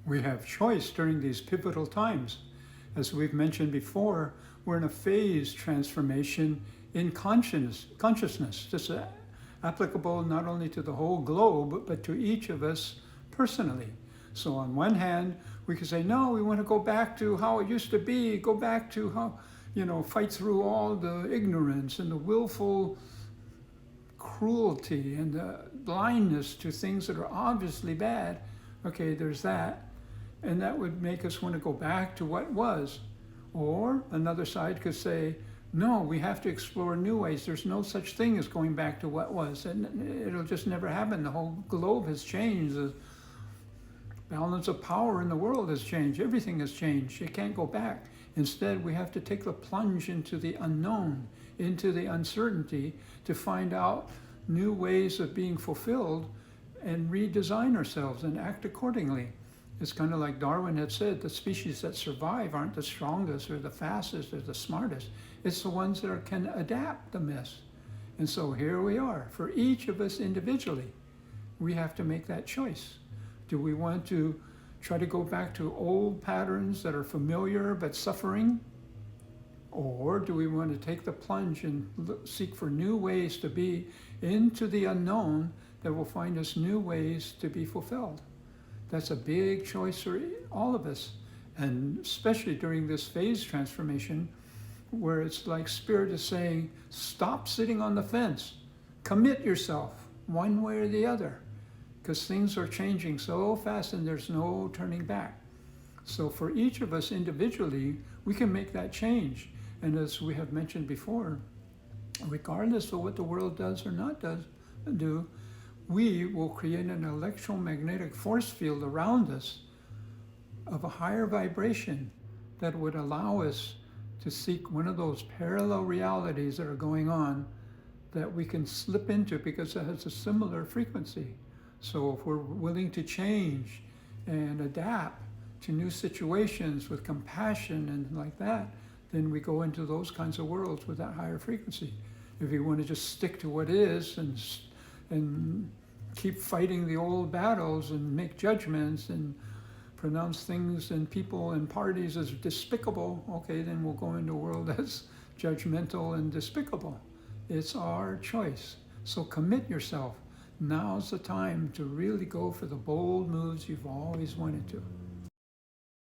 We have choice during these pivotal times. As we've mentioned before, we're in a phase transformation in consciousness. This is applicable not only to the whole globe, but to each of us personally. So on one hand, we could say, no, we want to go back to how it used to be, go back to how, fight through all the ignorance and the willful cruelty and the blindness to things that are obviously bad. Okay, there's that. And that would make us want to go back to what was. Or another side could say, no, we have to explore new ways. There's no such thing as going back to what was. And it'll just never happen. The whole globe has changed. The balance of power in the world has changed. Everything has changed. You can't go back. Instead, we have to take the plunge into the unknown, into the uncertainty, to find out new ways of being fulfilled and redesign ourselves and act accordingly. It's kind of like Darwin had said, the species that survive aren't the strongest or the fastest or the smartest. It's the ones that can adapt the best. And so here we are. For each of us individually, we have to make that choice. Do we want to try to go back to old patterns that are familiar but suffering? Or do we want to take the plunge and seek for new ways to be into the unknown that will find us new ways to be fulfilled? That's a big choice for all of us, and especially during this phase transformation, where it's like Spirit is saying, stop sitting on the fence, commit yourself one way or the other, because things are changing so fast and there's no turning back. So for each of us individually, we can make that change. And as we have mentioned before, regardless of what the world does or not do, we will create an electromagnetic force field around us of a higher vibration that would allow us to seek one of those parallel realities that are going on that we can slip into because it has a similar frequency. So if we're willing to change and adapt to new situations with compassion and like that, then we go into those kinds of worlds with that higher frequency. If you want to just stick to what is and keep fighting the old battles and make judgments and pronounce things and people and parties as despicable, okay, then we'll go into a world that's judgmental and despicable. It's our choice. So commit yourself. Now's the time to really go for the bold moves you've always wanted to.